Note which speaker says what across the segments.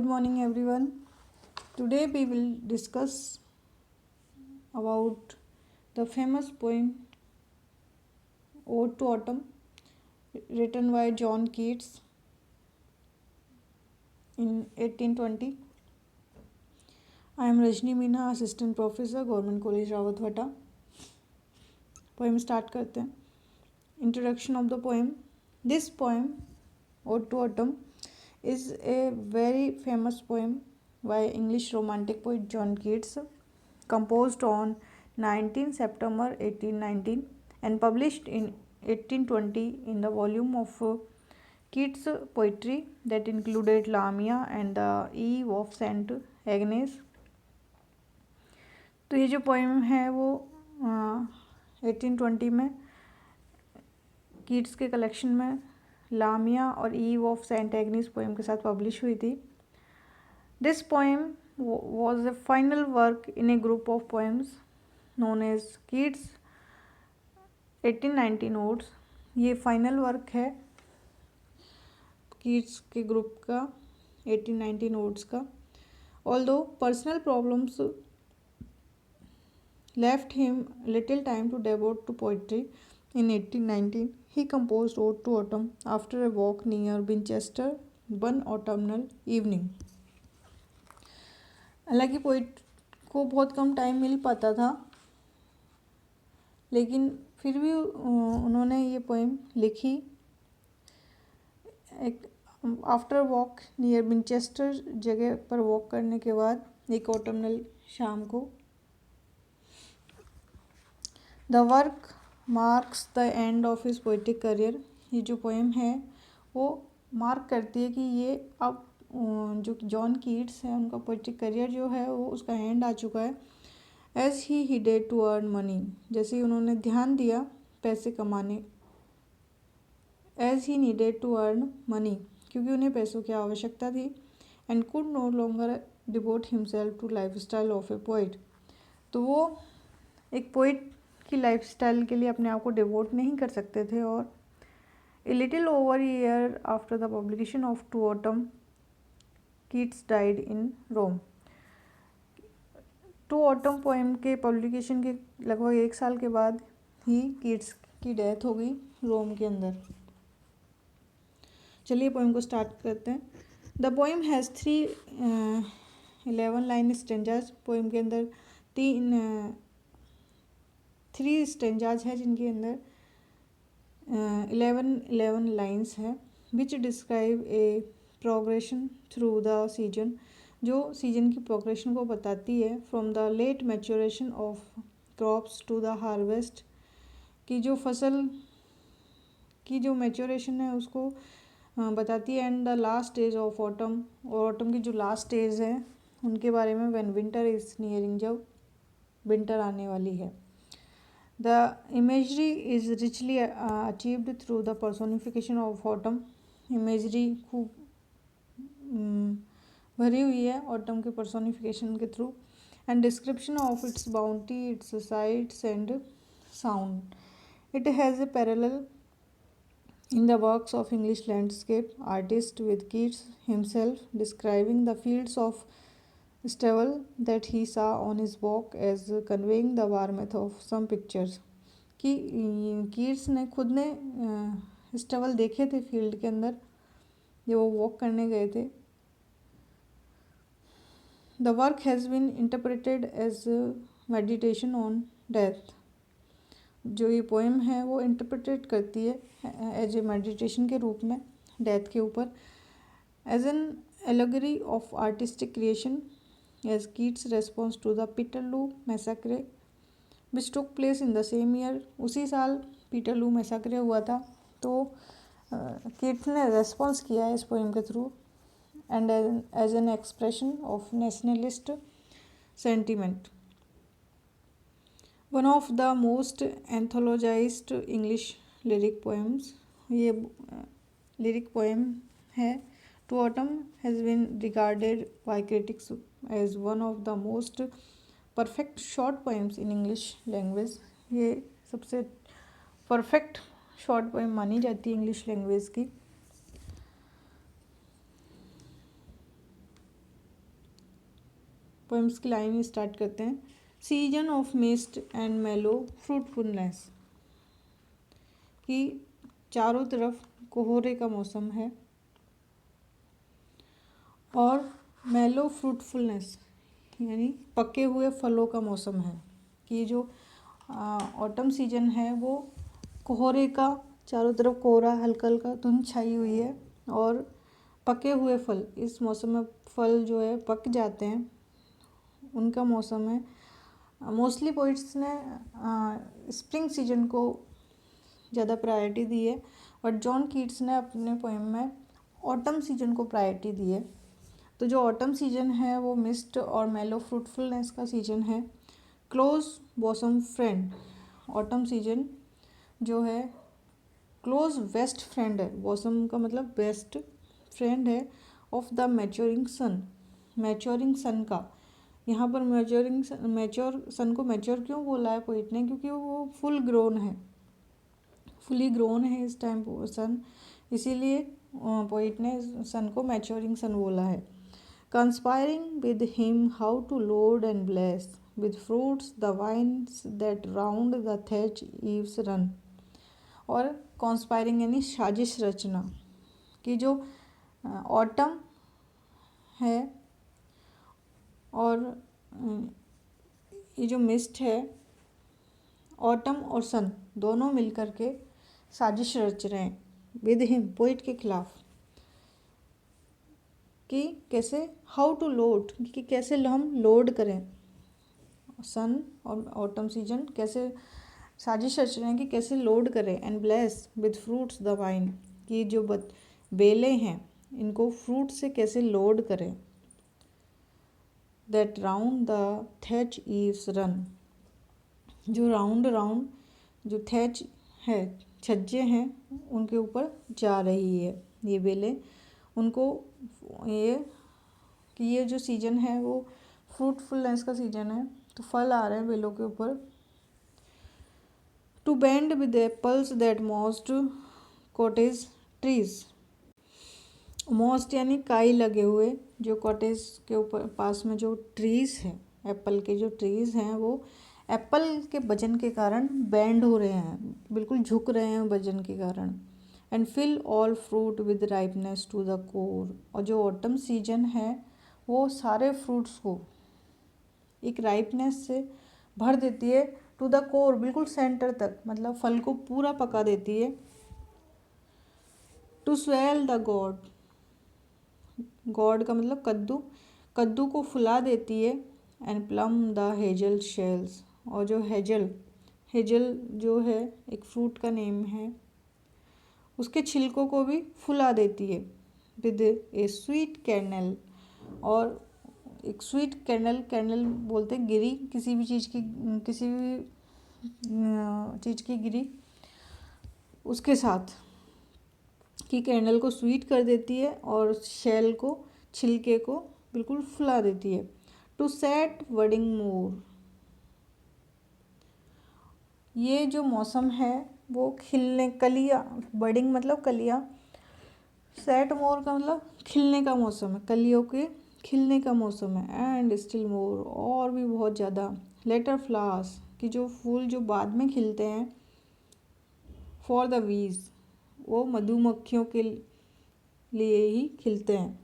Speaker 1: morning everyone. Today we will discuss about the famous poem Ode to Autumn written by John Keats in 1820. I am Rajni Meena, assistant professor, Government College Rawatwata. Poem start करते हैं. Introduction of the poem. This poem Ode to Autumn is a very famous poem by English romantic poet John Keats, composed on 19 September 1819 and published in 1820 in the volume of Keats' poetry that included Lamia and the Eve of St. Agnes. तो ये जो poem है वो 1820 में Keats के collection में Lamia और Eve of Saint Agnes poem के साथ पब्लिश हुई थी. This poem was a final work in a group of poems known as Keats 1819 Odes. ये फाइनल वर्क है कीट्स के ग्रुप का 1819 Odes का. Although personal problems left him little time to devote to poetry, in 1819 he composed Ode to Autumn after a walk near Winchester one autumnal evening. हालांकि poet को बहुत कम time मिल पाता था, लेकिन फिर भी उन्होंने ये पोएम लिखी एक आफ्टर वॉक नियर विंचेस्टर जगह पर वॉक करने के बाद एक ऑटमनल शाम को. The work marks the end of his poetic career. ये जो पोएम है वो मार्क करती है कि ये अब जो जॉन कीट्स है उनका पोइटिक करियर जो है वो उसका एंड आ चुका है. As he needed to earn money. जैसे उन्होंने ध्यान दिया पैसे कमाने. As he needed to earn money, क्योंकि उन्हें पैसों की आवश्यकता थी. And could no longer devote himself to life style of a poet. तो वो एक पोइट की लाइफ स्टाइल के लिए अपने आप को डिवोट नहीं कर सकते थे. और a little over year after the publication of To Autumn Keats died in Rome. To Autumn poem के पब्लिकेशन के लगभग एक साल के बाद ही कीट्स की डेथ हो गई रोम के अंदर. चलिए पोएम को स्टार्ट करते हैं. The poem has 11 line stanzas. Poem के अंदर 3 स्टेंजाज है जिनके अंदर 11 लाइन्स है. Which describe a progression through the season. जो सीजन की प्रोग्रेशन को बताती है. From the late maturation of crops to the harvest. की जो फसल की जो मैच्योरेशन है उसको बताती है. And the last stage of autumn. और ऑटम की जो लास्ट स्टेज है उनके बारे में. व्हेन विंटर इज़ नियरिंग, जब विंटर आने वाली है. The imagery is richly achieved through the personification of autumn. Imagery खूब भरी हुई है ऑटम के पर्सोनिफिकेशन के through. And description of its bounty, it's sites and sound. It has a parallel in the works of English landscape artist with Keats himself describing the fields of stubble that he saw on his walk as conveying the warmth of some pictures. कि Keats ने खुद ने stubble देखे थे field के अंदर जब वो वॉक करने गए थे. The work has been interpreted as meditation on death. जो ये पोएम है वो इंटरप्रेटेड करती है एज ए मेडिटेशन के रूप में डेथ के ऊपर. As an allegory of artistic creation as Keats response to the Peterloo massacre which took place in the same year. उसी साल पीटरलू मैसाक्रे हुआ था. तो कीट्स ने रेस्पॉन्स किया है इस पोएम के through. And as an expression of nationalist sentiment. One of the most anthologised English lyric poems. ये लिरिक पोएम है. To autumn has been regarded by critics as one of the most perfect short poems in English language. ये सबसे perfect short poem मानी जाती है English language की. Poems की line start करते हैं। Season of mist and mellow fruitfulness, कि चारों तरफ कोहरे का मौसम है और मेलो फ्रूटफुलनेस यानी पके हुए फलों का मौसम है। कि जो ऑटम सीजन है वो कोहरे का, चारों तरफ कोहरा हल्का हल्का धुंध छाई हुई है और पके हुए फल, इस मौसम में फल जो है पक जाते हैं, उनका मौसम है। मोस्टली पोइट्स ने स्प्रिंग सीजन को ज़्यादा प्रायोरिटी दी है और जॉन कीट्स ने अपने पोएम में ऑटम सीजन को प्रायोरिटी दी है। तो जो ऑटम सीजन है वो मिस्ट और मेलो फ्रूटफुलनेस का सीजन है। Close bosom friend, autumn season जो है क्लोज बेस्ट फ्रेंड है, बॉसम का मतलब बेस्ट फ्रेंड है of the maturing sun, maturing sun का। यहाँ पर मैच्योर सन को मैच्योर क्यों बोला है पोइट ने, क्योंकि वो फुल ग्रोन है, फुली ग्रोन है इस टाइम सन, इसीलिए पोइट ने सन को मैच्योरिंग सन बोला है। Conspiring with him how to load and bless with fruits the vines that round the thatch eaves run. और कॉन्स्पायरिंग यानी साजिश रचना, कि जो ऑटम है और ये जो मिस्ट है, ऑटम और सन दोनों मिलकर के साजिश रच रहे हैं विद हिम, पोइट के खिलाफ, कि कैसे हाउ टू लोड, कि कैसे हम लोड करें। सन और ऑटम सीजन कैसे साजिश रच रहे हैं कि कैसे लोड करें। And bless with fruits the wine, कि जो बेले हैं इनको फ्रूट से कैसे लोड करें। That round the thatch eaves run, जो राउंड जो थैच है, छज्जे हैं, उनके ऊपर जा रही है ये बेलें। उनको ये कि ये जो सीजन है वो फ्रूटफुलनेस का सीजन है, तो फल आ रहे हैं बेलों के ऊपर। To bend with apples that most cottage trees, most यानी काई लगे हुए, जो कॉटेज के ऊपर पास में जो ट्रीज हैं, एप्पल के जो ट्रीज हैं, वो एप्पल के वजन के कारण बेंड हो रहे हैं, बिल्कुल झुक रहे हैं वजन के कारण। And fill all fruit with ripeness to the core, और जो ऑटम सीजन है वो सारे फ्रूट्स को एक राइपनेस से भर देती है, टू द कोर बिल्कुल सेंटर तक, मतलब फल को पूरा पका देती है। To swell the gourd, gourd का मतलब कद्दू, कद्दू को फुला देती है। And plump the hazel shells, और जो हेजल जो है एक फ्रूट का नेम है, उसके छिलकों को भी फुला देती है। विद ए स्वीट कैरनल, और एक स्वीट कैरनल बोलते हैं गिरी, किसी भी चीज़ की गिरी, उसके साथ कि कैरनल को स्वीट कर देती है और शेल को, छिलके को बिल्कुल फुला देती है। टू सेट वर्डिंग मोर, ये जो मौसम है वो खिलने, कलियाँ, बर्डिंग मतलब कलियाँ, सेट मोर का मतलब खिलने का मौसम है, कलियों के खिलने का मौसम है। एंड स्टिल मोर, और भी बहुत ज़्यादा। लेटर फ्लावर्स, कि जो फूल जो बाद में खिलते हैं। फॉर द बीज, वो मधुमक्खियों के लिए ही खिलते हैं।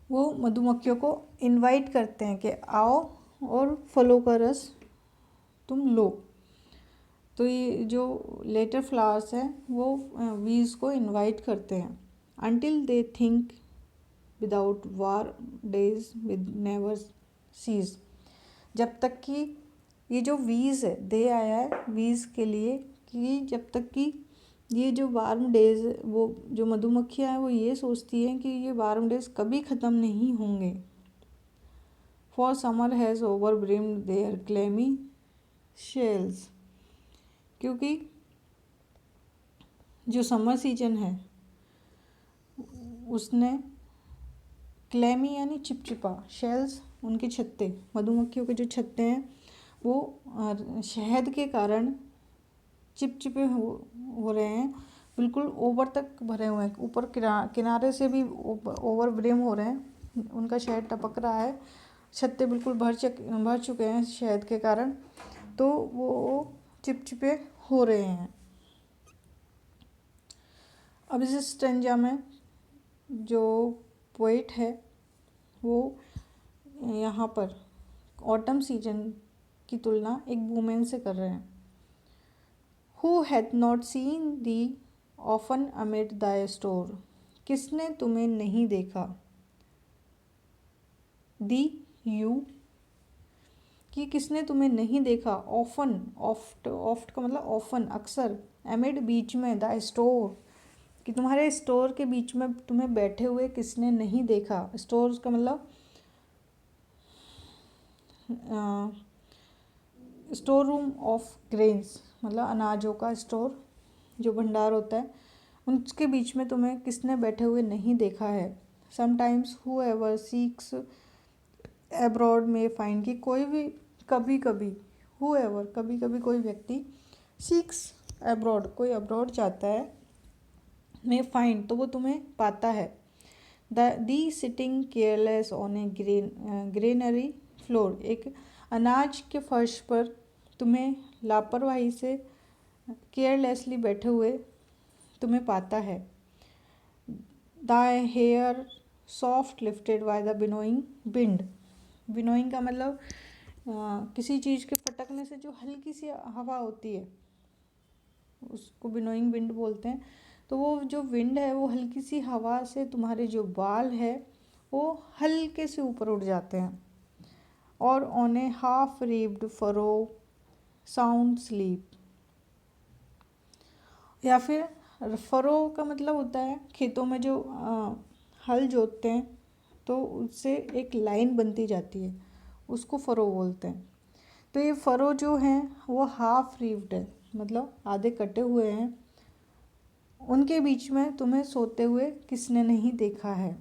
Speaker 1: वो मधुमक्खियों को इनवाइट करते हैं कि आओ और फलों का रस तुम लो। तो ये जो लेटर फ्लावर्स हैं वो बीज को इनवाइट करते हैं। Until they think without war days with never cease, जब तक कि ये जो वीज है, दे आया है वीज के लिए, कि जब तक कि ये जो वार्म डेज, वो जो मधुमक्खियाँ हैं वो ये सोचती हैं कि ये वार्म डेज कभी ख़त्म नहीं होंगे। For summer has over brimmed their clammy shells, क्योंकि जो समर सीजन है उसने क्लेमी यानी चिपचिपा, शेल्स उनके छत्ते, मधुमक्खियों के जो छत्ते हैं वो शहद के कारण चिपचिपे हो रहे हैं, बिल्कुल ऊपर तक भरे हुए हैं, ऊपर किनारे से भी ओवर ब्रिम हो रहे हैं, उनका शहद टपक रहा है, छत्ते बिल्कुल भर चुके हैं शहद के कारण, तो वो चिपचिपे हो रहे हैं। अब इस स्टेंजा में जो पोइट है वो यहाँ पर ऑटम सीजन की तुलना एक वुमेन से कर रहे हैं। Who hath not seen the often amid the store, किसने तुम्हें नहीं देखा, दी यू, कि किसने तुम्हें नहीं देखा, ऑफन, ऑफ्ट का मतलब ऑफन, अक्सर, एमिड बीच में, द स्टोर कि तुम्हारे स्टोर के बीच में तुम्हें बैठे हुए किसने नहीं देखा। स्टोर का मतलब स्टोर रूम ऑफ ग्रेन्स, मतलब अनाजों का स्टोर जो भंडार होता है, उसके बीच में तुम्हें किसने बैठे हुए नहीं देखा है। Sometimes whoever seeks abroad may find, कि कोई भी कभी कभी, हु एवर कभी कभी कोई व्यक्ति, सीक्स एब्रॉड कोई अब्रॉड जाता है, में फाइंड तो वो तुम्हें पाता है। Thee sitting careless on a granary floor, एक अनाज के फर्श पर तुम्हें लापरवाही से केयरलेसली बैठे हुए तुम्हें पाता है। The hair soft lifted by the winnowing wind, winnowing का मतलब किसी चीज़ के फटकने से जो हल्की सी हवा होती है उसको बिनोइंग विंड बोलते हैं। तो वो जो विंड है वो हल्की सी हवा से तुम्हारे जो बाल है वो हल्के से ऊपर उड़ जाते हैं। और on A half ribbed furrow sound sleep, या फिर फरो का मतलब होता है खेतों में जो हल जोतते हैं तो उससे एक लाइन बनती जाती है, उसको फरो बोलते हैं। तो ये फरो जो हैं वो हाफ रिब्ड है, मतलब आधे कटे हुए हैं, उनके बीच में तुम्हें सोते हुए किसने नहीं देखा है,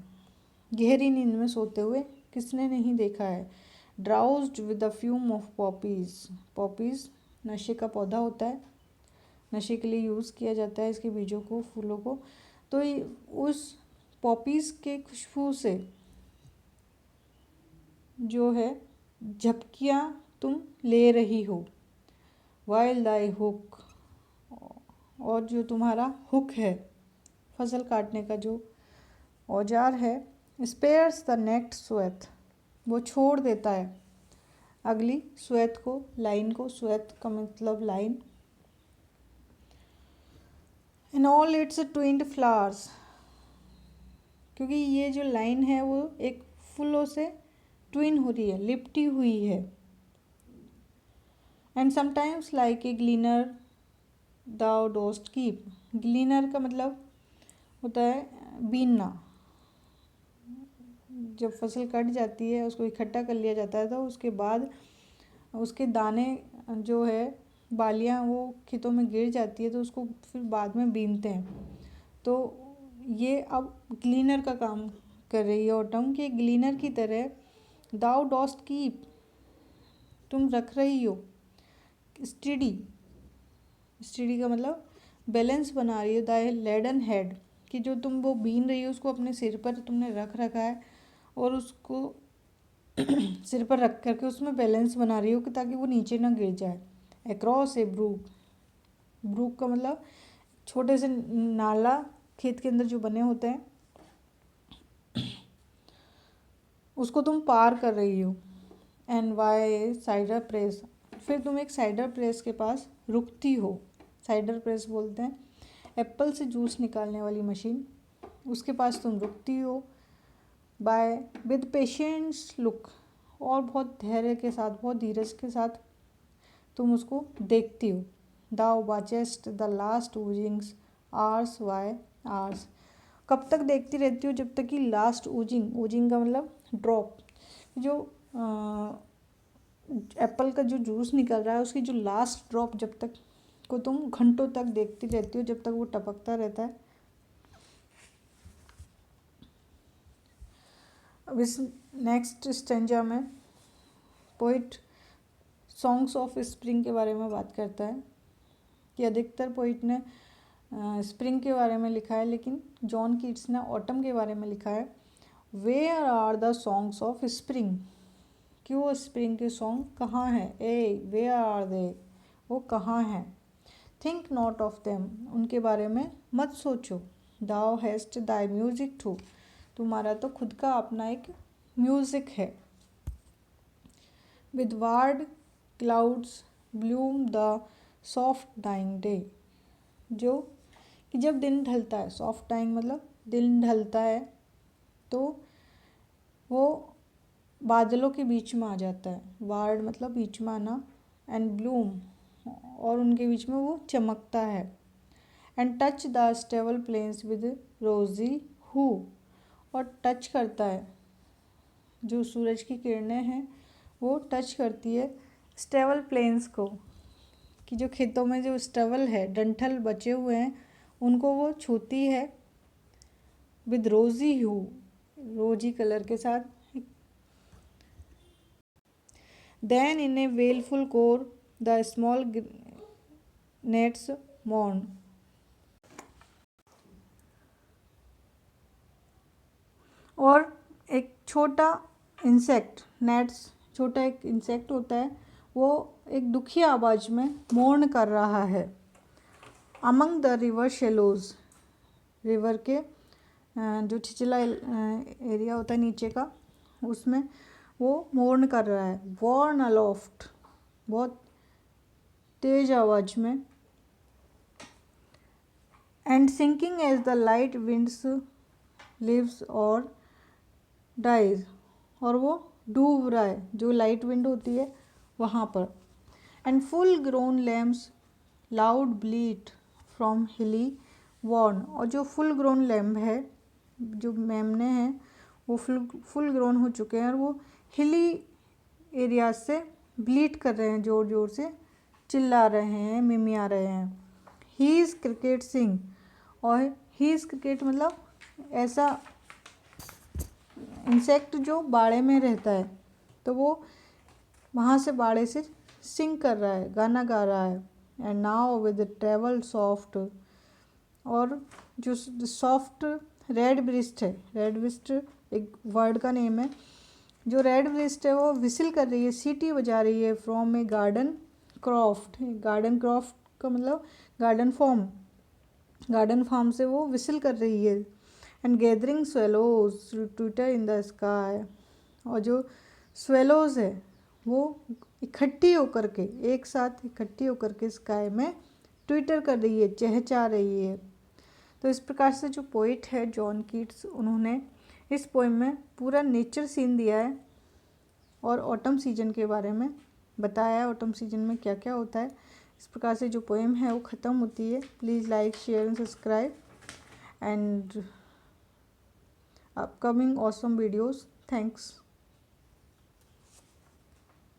Speaker 1: गहरी नींद में सोते हुए किसने नहीं देखा है। Drowsed with the fume of poppies, poppies नशे का पौधा होता है, नशे के लिए यूज़ किया जाता है इसके बीजों को, फूलों को। तो उस पॉपीज़ के खुशबू से जो है झपकियाँ तुम ले रही हो। वाइल दाई हुक, और जो तुम्हारा हुक है फसल काटने का जो औजार है, स्पेयर्स द नेक्स्ट स्वेथ, वो छोड़ देता है अगली स्वेथ को, लाइन को, स्वेथ का मतलब line. In all its twined flowers, क्योंकि ये जो लाइन है वो एक फूलों से ट्विन हो रही है, लिपटी हुई है। And sometimes like a gleaner thou dost keep, gleaner का मतलब होता है बीनना, जब फसल कट जाती है उसको इकट्ठा कर लिया जाता है तो उसके बाद उसके दाने जो है बालियाँ वो खेतों में गिर जाती है तो उसको फिर बाद में बीनते हैं। तो ये अब ग्लीनर का काम कर रही है ऑटम, कि ग्लीनर की तरह दाउ डोस्ट कीप, तुम रख रही हो स्टडी, स्टडी का मतलब बैलेंस बना रही हो, द लेडन हेड, कि जो तुम वो बीन रही हो उसको अपने सिर पर तुमने रख रखा है और उसको सिर पर रख करके उसमें बैलेंस बना रही हो कि ताकि वो नीचे ना गिर जाए। अक्रॉस ए ब्रूक, ब्रूक का मतलब छोटे से नाला खेत के अंदर जो बने होते हैं उसको तुम पार कर रही हो। एंड वाई साइडर प्रेस, फिर तुम एक साइडर प्रेस के पास रुकती हो, साइडर प्रेस बोलते हैं एप्पल से जूस निकालने वाली मशीन, उसके पास तुम रुकती हो। बाय विद पेशेंस लुक, और बहुत धैर्य के साथ, बहुत धीरज के साथ तुम उसको देखती हो। Thou watchest the last oozings hours by hours, कब तक देखती रहती हो, जब तक कि लास्ट ऊजिंग, ऊजिंग का मतलब ड्रॉप, जो एप्पल का जो जूस निकल रहा है उसकी जो लास्ट ड्रॉप जब तक को तुम घंटों तक देखती रहती हो, जब तक वो टपकता रहता है। अब इस नेक्स्ट स्टेंजा में पोइट सॉन्ग्स ऑफ स्प्रिंग के बारे में बात करता है कि अधिकतर पोइट ने स्प्रिंग के बारे में लिखा है, लेकिन जॉन कीट्स ने ऑटम के बारे में लिखा है। Where are the songs of spring, कि वो स्प्रिंग के सॉन्ग कहाँ हैं। ए वेयर आर दे, वो कहाँ हैं। थिंक नॉट ऑफ देम, उनके बारे में मत सोचो। Thou hast thy music too, तुम्हारा तो खुद का अपना एक म्यूजिक है। With ward clouds bloom the soft dying day, जो कि जब दिन ढलता है, सॉफ्ट डाइंग मतलब दिन ढलता है तो वो बादलों के बीच में आ जाता है। वार्ड मतलब बीच में आना, एंड ब्लूम और उनके बीच में वो चमकता है। And touch the stubble plains with rosy hue, और टच करता है, जो सूरज की किरणें हैं वो टच करती है स्टेबल प्लेन्स को, कि जो खेतों में जो स्टेबल है, डंठल बचे हुए हैं, उनको वो छूती है। विद रोजी हू, रोजी कलर के साथ। Then in a wailful choir the small gnats mourn, और एक छोटा इंसेक्ट, नेट्स छोटा एक इंसेक्ट होता है, वो एक दुखी आवाज़ में मोर्न कर रहा है। अमंग द रिवर शेलोज, रिवर के जो छिछला एरिया होता है नीचे का, उसमें वो मोर्न कर रहा है। वॉर्न अलोफ्ट, बहुत तेज आवाज़ में। And sinking as the light winds lives or dies, और वो डूब रहा है, जो लाइट विंड होती है वहाँ पर। And full grown lambs loud bleat from hilly bourn, और जो फुल ग्रोन लैम्ब है, जो मेमने हैं, वो फुल ग्रोन हो चुके हैं और वो हिली एरिया से ब्लीट कर रहे हैं, ज़ोर ज़ोर से चिल्ला रहे हैं, मिमिया रहे हैं। ही इज़ क्रिकेट सिंग, और ही इज़ क्रिकेट मतलब ऐसा इंसेक्ट जो बाड़े में रहता है, तो वो वहाँ से बाड़े से सिंग कर रहा है, गाना गा रहा है। And now with travel soft, और जो सॉफ्ट रेड ब्रिस्ट है, रेड ब्रिस्ट एक वर्ड का नेम है, जो रेड ब्रिस्ट है वो विसिल कर रही है, सीटी बजा रही है। From a garden croft, garden croft का मतलब गार्डन फॉर्म, गार्डन फार्म से वो विसिल कर रही है। And gathering swallows Twitter in the sky, और जो स्वेलोज है वो इकट्ठी होकर के, एक साथ इकट्ठी होकर के स्काई में ट्विटर कर रही है, चहचहा रही है। तो इस प्रकार से जो पोइट है जॉन कीट्स, उन्होंने इस पोइम में पूरा नेचर सीन दिया है और ऑटम सीजन के बारे में बताया है, ऑटम सीजन में क्या क्या होता है। इस प्रकार से जो पोइम है वो ख़त्म होती है। Please like share and subscribe and upcoming awesome videos. Thanks.